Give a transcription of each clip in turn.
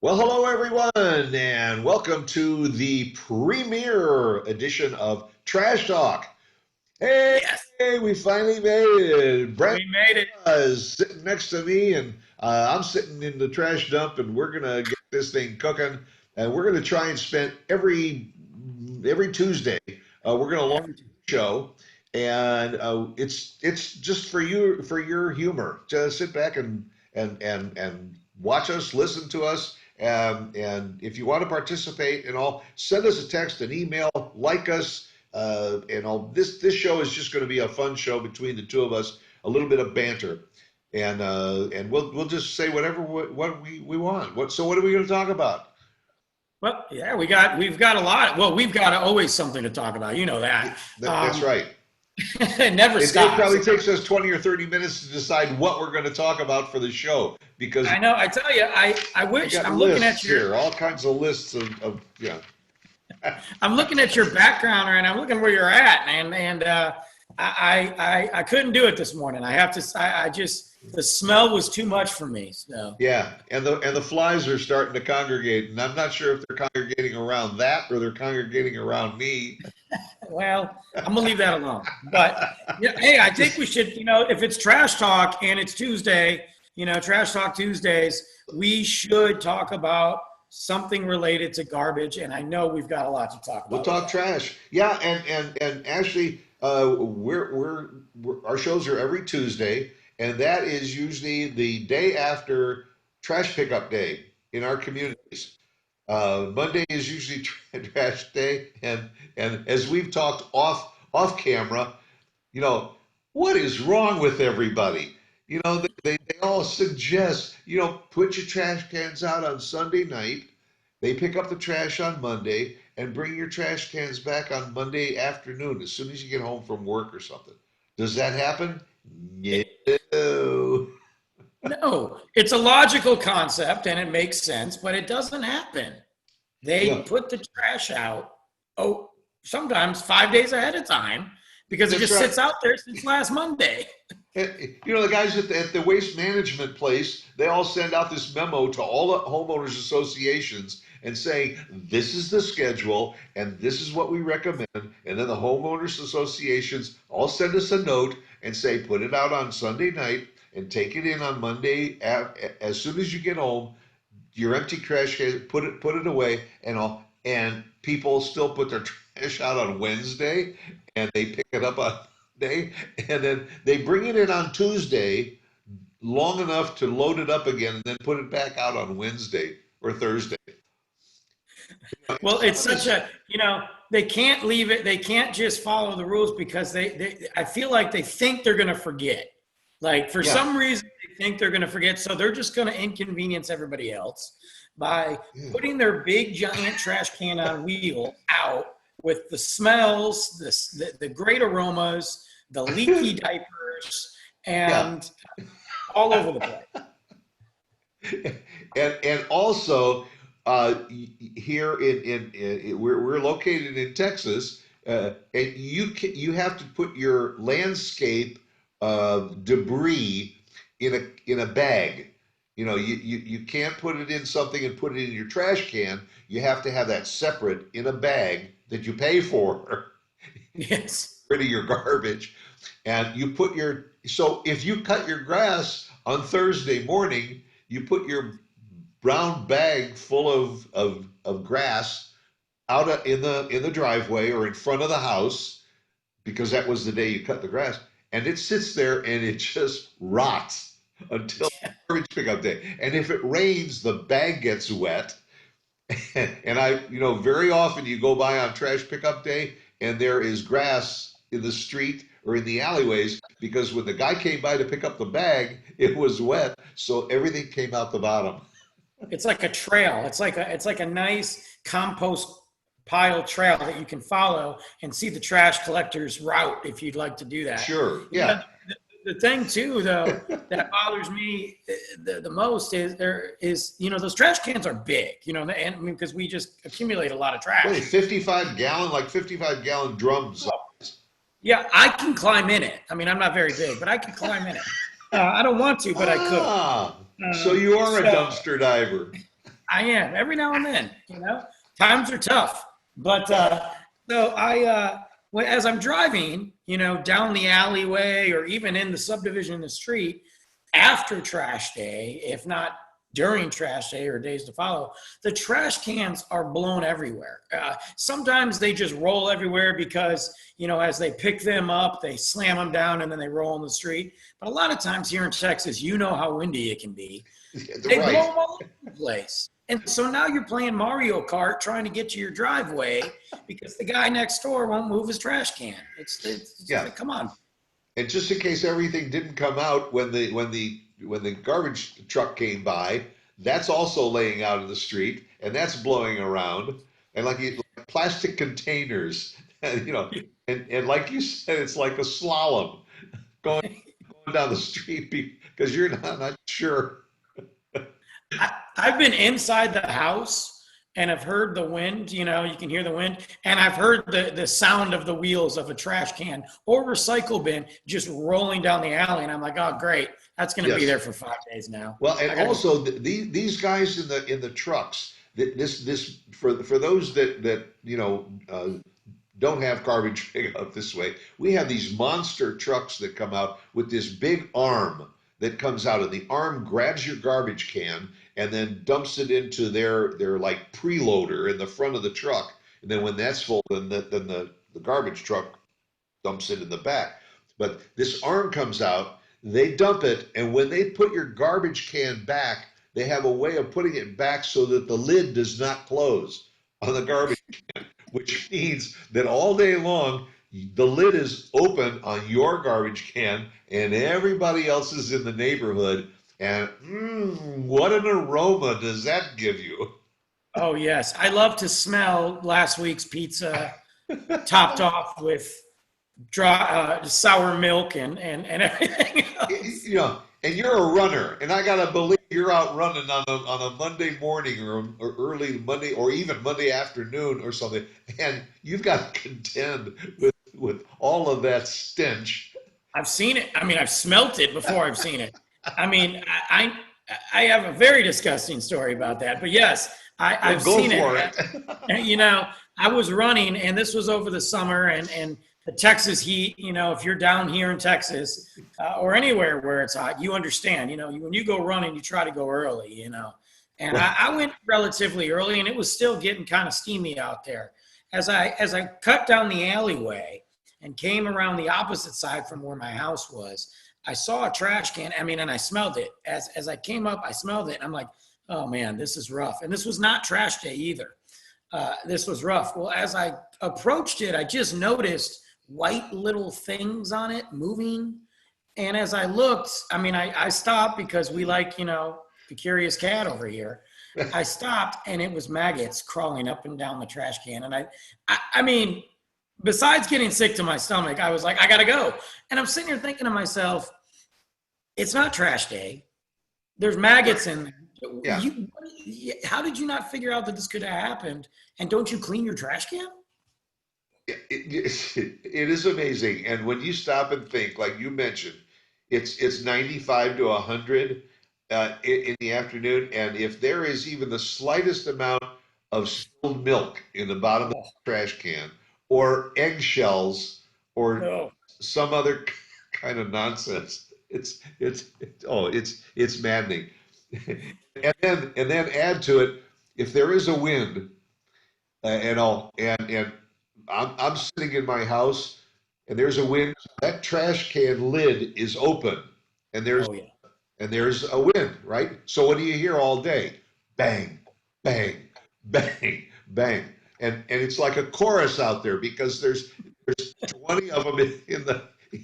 Well, hello everyone, and welcome to the premiere edition of Trash Talk. Hey, Yes, we finally made it. Brandon we made it. is sitting next to me, and I'm sitting in the trash dump, and we're gonna get this thing cooking, and we're gonna try and spend every Tuesday. We're gonna launch Every a show, and it's just for you for your humor. Just sit back and watch us, listen to us. And if you want to participate and all, send us a text, an email, like us, and all. This show is just going to be a fun show between the two of us, a little bit of banter, and we'll just say whatever what we want. What are we going to talk about? Well, yeah, we've got a lot. Well, we've got always something to talk about. You know that. That's right. It never It stops. probably takes us 20 or 30 minutes to decide what we're going to talk about for the show because I know. I tell you, I we wish got I'm looking lists at your here, all kinds of lists of yeah. I'm looking at your background and I'm looking where you're at, and I couldn't do it this morning. I have to. I just the smell was too much for me. So Yeah, and the flies are starting to congregate, and I'm not sure if they're congregating around that or they're congregating around me. well, I'm gonna leave that alone. But yeah, hey, I think we should. If it's trash talk and it's Tuesday, trash talk Tuesdays, we should talk about something related to garbage. And I know we've got a lot to talk We'll about with talk that. trash. Yeah, and actually, our shows are every Tuesday, and that is usually the day after trash pickup day in our communities. Monday is usually trash day, and as we've talked off camera, you know, what is wrong with everybody? They all suggest, put your trash cans out on Sunday night. They pick up the trash on Monday and bring your trash cans back on Monday afternoon as soon as you get home from work or something. Does that happen? No. No, it's a logical concept and it makes sense, but it doesn't happen. They Yeah, put the trash out, oh, sometimes 5 days ahead of time because it that's just right. sits out there since last Monday. The guys at the waste management place, they all send out this memo to all the homeowners associations and say, this is the schedule and this is what we recommend. And then the homeowners associations all send us a note and say, put it out on Sunday night and take it in on Monday as soon as you get home. Your empty trash can, put it away and all. And people still put their trash out on Wednesday and they pick it up on Monday and then they bring it in on Tuesday long enough to load it up again and then put it back out on Wednesday or Thursday. Well, it's Some of such this, a, they can't leave it. They can't just follow the rules because I feel like they think they're going to forget. Like for yeah, some reason, they think they're going to forget. So they're just going to inconvenience everybody else by yeah, putting their big giant trash can on wheel out with the smells, the great aromas, the leaky diapers, yeah. and all over the place. And also here we're located in Texas, and you have to put your landscape debris in a bag. You can't put it in something and put it in your trash can. You have to have that separate in a bag that you pay for. Yes. Rid of your garbage, and you put your so if you cut your grass on Thursday morning, you put your brown bag full of grass out in the driveway or in front of the house because that was the day you cut the grass, and it sits there and it just rots until garbage pickup day. And if it rains, the bag gets wet. And very often you go by on trash pickup day and there is grass in the street or in the alleyways because when the guy came by to pick up the bag, it was wet, so everything came out the bottom. It's like a trail. It's like a nice compost pile trail that you can follow and see the trash collector's route if you'd like to do that. Sure, You know, yeah. the thing too, though, that bothers me the most those trash cans are big, and I mean, because we just accumulate a lot of What are trash. they, 55 gallon drums? Yeah, I can climb in it. I mean, I'm not very big, but I can climb in it. I don't want to, but I could. Ah, so you are a So dumpster diver. I am every now and then. Times are tough, but so as I'm driving, down the alleyway or even in the subdivision in the street after trash day, if not during trash day or days to follow, the trash cans are blown everywhere. Sometimes they just roll everywhere because, as they pick them up, they slam them down and then they roll in the street. But a lot of times here in Texas, you know how windy it can be. They blow them all over the place. And so now you're playing Mario Kart trying to get to your driveway because the guy next door won't move his trash can. It's like, come on. And just in case everything didn't come out when the garbage truck came by, that's also laying out in the street and that's blowing around. And like plastic containers, and like you said, it's like a slalom going down the street because you're not sure. I've been inside the house and I've heard the wind, you can hear the wind, and I've heard the sound of the wheels of a trash can or recycle bin just rolling down the alley. And I'm like, oh, great. That's going to be there for 5 days now. Well, and also these guys in the trucks, this for those that don't have garbage pickup this way, we have these monster trucks that come out with this big arm that comes out, and the arm grabs your garbage can and then dumps it into their like preloader in the front of the truck. And then when that's full, then the garbage truck dumps it in the back. But this arm comes out, they dump it, and when they put your garbage can back, they have a way of putting it back so that the lid does not close on the garbage can, which means that all day long, the lid is open on your garbage can and everybody else's in the neighborhood. And what an aroma does that give you? Oh, yes. I love to smell last week's pizza topped off with sour milk and everything else. And you're a runner, and I gotta believe you're out running on a Monday morning or early Monday or even Monday afternoon or something, and you've got to contend with all of that stench. I've seen it. I mean, I've smelt it before I've seen it. I mean, I have a very disgusting story about that, but yes, I've seen it. I was running, and this was over the summer, and the Texas heat, if you're down here in Texas or anywhere where it's hot, you understand, when you go running, you try to go early, and I went relatively early, and it was still getting kind of steamy out there. As I cut down the alleyway and came around the opposite side from where my house was, I saw a trash can. And I smelled it. As I came up, I smelled it. And I'm like, oh man, this is rough. And this was not trash day either. This was rough. Well, as I approached it, I just noticed white little things on it moving. And as I looked, I stopped because we like, the curious cat over here. I stopped and it was maggots crawling up and down the trash can. And I mean, besides getting sick to my stomach, I was like, I gotta go. And I'm sitting here thinking to myself, it's not trash day. There's maggots in there. Yeah. How did you not figure out that this could have happened? And don't you clean your trash can? It is amazing. And when you stop and think, like you mentioned, it's 95 to 100 in the afternoon. And if there is even the slightest amount of spilled milk in the bottom of the trash can, or eggshells, or some other kind of nonsense, it's maddening. And then add to it, if there is a wind, and I'm sitting in my house and there's a wind, that trash can lid is open, and there's a wind, right? So what do you hear all day? Bang, bang, bang, bang. And it's like a chorus out there because there's 20 of them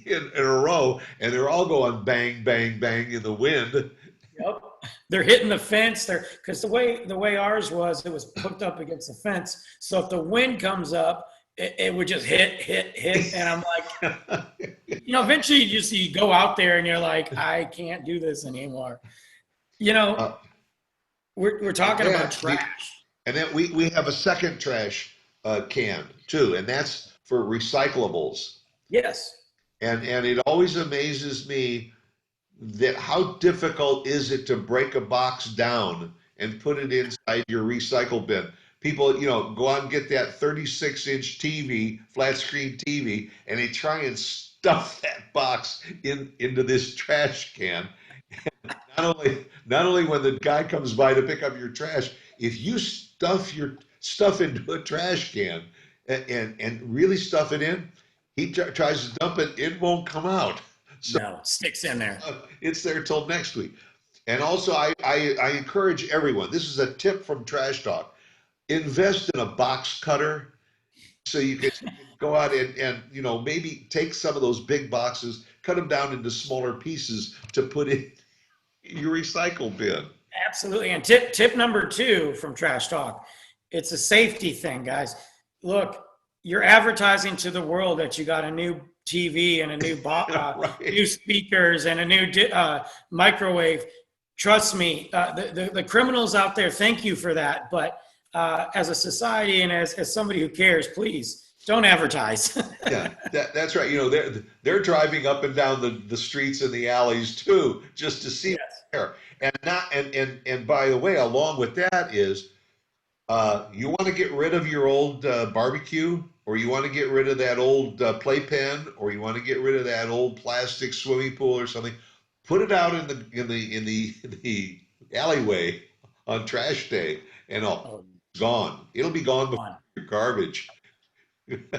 in a row, and they're all going bang, bang, bang in the wind. Yep. They're hitting the fence there because the way ours was, it was hooked up against the fence. So if the wind comes up, it would just hit. And I'm like, eventually you go out there and you're like, I can't do this anymore. We're talking about trash. And then we have a second trash can too, and that's for recyclables. Yes. And it always amazes me that how difficult is it to break a box down and put it inside your recycle bin. People, go out and get that 36-inch TV, flat screen TV, and they try and stuff that box into this trash can. Not only when the guy comes by to pick up your trash, if you stuff your stuff into a trash can and really stuff it in, he tries to dump it, it won't come out. So No, sticks in there. it's there till next week. And also, I encourage everyone. This is a tip from Trash Talk. Invest in a box cutter so you can go out and maybe take some of those big boxes, cut them down into smaller pieces to put in your recycle bin. Absolutely. And tip number 2 from Trash Talk, it's a safety thing, guys. Look, you're advertising to the world that you got a new TV and a new Right. new speakers and a new microwave. Trust me, the criminals out there, thank you for that. But as a society and as somebody who cares, please don't advertise. Yeah, that's right. They're driving up and down the streets and the alleys too, just to see what's there. And by the way, along with that is, you want to get rid of your old barbecue, or you want to get rid of that old playpen, or you want to get rid of that old plastic swimming pool or something. Put it out in the alleyway on trash day, and it's gone. It'll be gone before your garbage.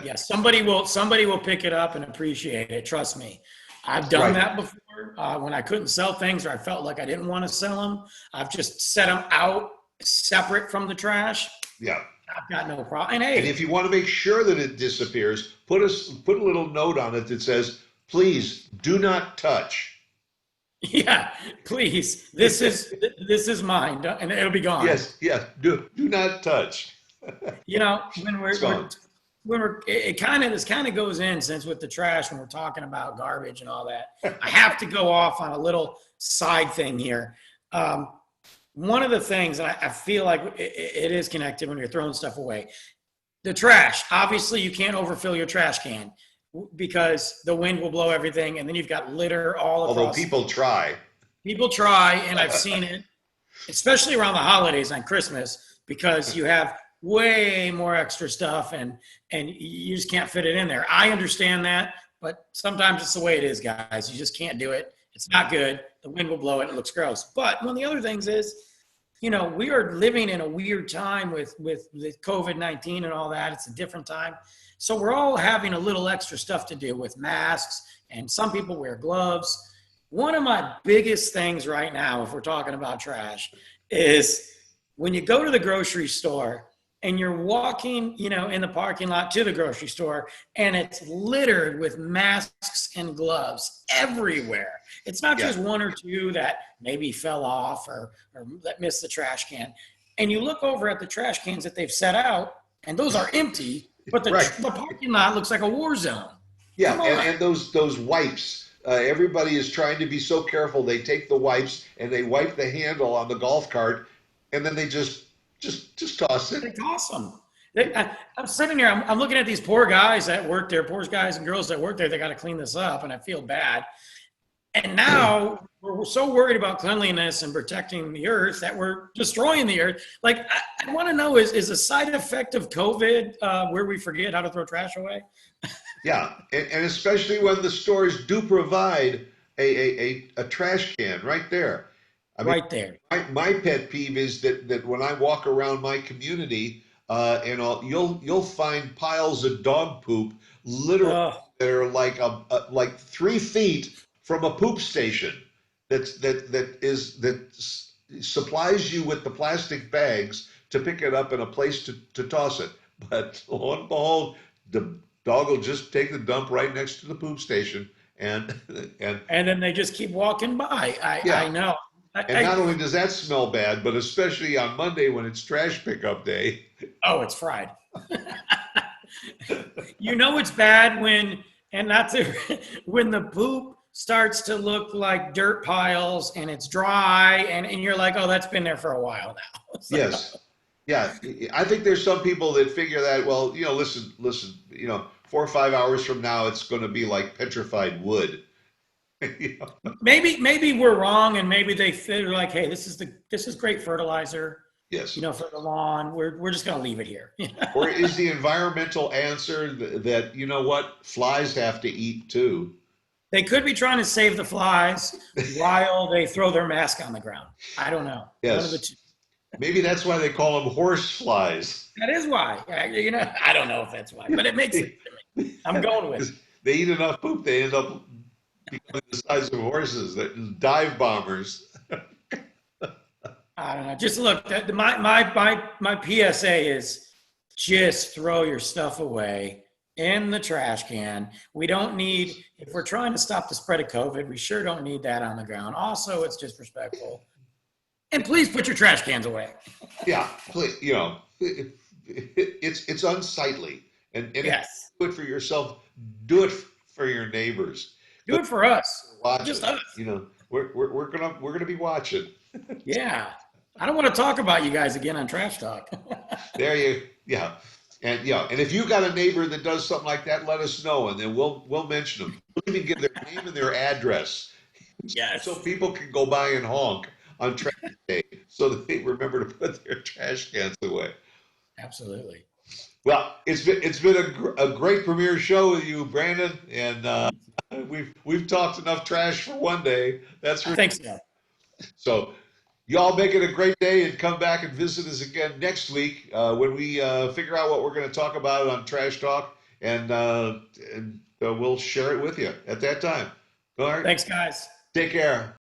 Yeah, somebody will pick it up and appreciate it. Trust me. I've done that before when I couldn't sell things or I felt like I didn't want to sell them. I've just set them out separate from the trash. Yeah. I've got no problem. And hey, and if you want to make sure that it disappears, put a little note on it that says, "Please do not touch." Yeah, please. This is mine, and it'll be gone. Yes, do not touch. When this kind of goes in, since with the trash, when we're talking about garbage and all that, I have to go off on a little side thing here. One of the things, and I feel like it is connected when you're throwing stuff away, the trash. Obviously, you can't overfill your trash can because the wind will blow everything, and then you've got litter all across. Although people try. People try, and I've seen it, especially around the holidays on Christmas, because you have way more extra stuff and you just can't fit it in there. I understand that, but sometimes it's the way it is, guys. You just can't do it. It's not good. The wind will blow it. It looks gross. But one of the other things is, we are living in a weird time with COVID-19 and all that. It's a different time. So we're all having a little extra stuff to do with masks, and some people wear gloves. One of my biggest things right now, if we're talking about trash, is when you go to the grocery store and you're walking, in the parking lot to the grocery store, and it's littered with masks and gloves everywhere. It's not just one or two that maybe fell off or that missed the trash can. And you look over at the trash cans that they've set out, and those are empty, but the parking lot looks like a war zone. Yeah, and those wipes. Everybody is trying to be so careful. They take the wipes and they wipe the handle on the golf cart, and then they just toss it. They toss them. I'm sitting here. I'm looking at these poor guys that work there, poor guys and girls that work there. They got to clean this up, and I feel bad. And now we're so worried about cleanliness and protecting the earth that we're destroying the earth. Like, I want to know, is a side effect of COVID where we forget how to throw trash away? Yeah, and especially when the stores do provide a trash can right there. Right there. My pet peeve is that when I walk around my community, you'll find piles of dog poop literally that are like 3 feet from a poop station that supplies you with the plastic bags to pick it up and a place to toss it. But lo and behold, the dog will just take the dump right next to the poop station, and then they just keep walking by. I know. And not only does that smell bad, but especially on Monday when it's trash pickup day. Oh, it's fried. It's bad when the poop starts to look like dirt piles and it's dry and you're like, oh, that's been there for a while now. So. Yes. Yeah. I think there's some people that figure that, well, listen, 4 or 5 hours from now, it's going to be like petrified wood. You know? Maybe we're wrong, and maybe they're like, hey, this is great fertilizer, Yes. for the lawn. We're just gonna leave it here. Or is the environmental answer that, you know what, flies have to eat too? They could be trying to save the flies while they throw their mask on the ground. I don't know. One of the Yes. two. Maybe that's why they call them horse flies. That is why. I don't know if that's why, but it makes sense to me. I'm going with it. They eat enough poop, they end up becoming the size of horses, that dive bombers. I don't know. Just look. My PSA is just throw your stuff away in the trash can. We don't need, if we're trying to stop the spread of COVID, we sure don't need that on the ground. Also, it's disrespectful. And please put your trash cans away. Yeah, it's unsightly, and if you Yes. do it for yourself, do it for your neighbors. Do it for us. Watch Just it. us. We're gonna be watching. Yeah. I don't want to talk about you guys again on Trash Talk. Yeah, and if you got a neighbor that does something like that, let us know, and then we'll mention them. We'll even give their name and their address, Yes. so people can go by and honk on trash day, so that they remember to put their trash cans away. Absolutely. Well, it's been a great premiere show with you, Brandon, and we've talked enough trash for one day. That's I for think so. so. Y'all make it a great day and come back and visit us again next week when we figure out what we're going to talk about on Trash Talk, and we'll share it with you at that time. All right. Thanks, guys. Take care.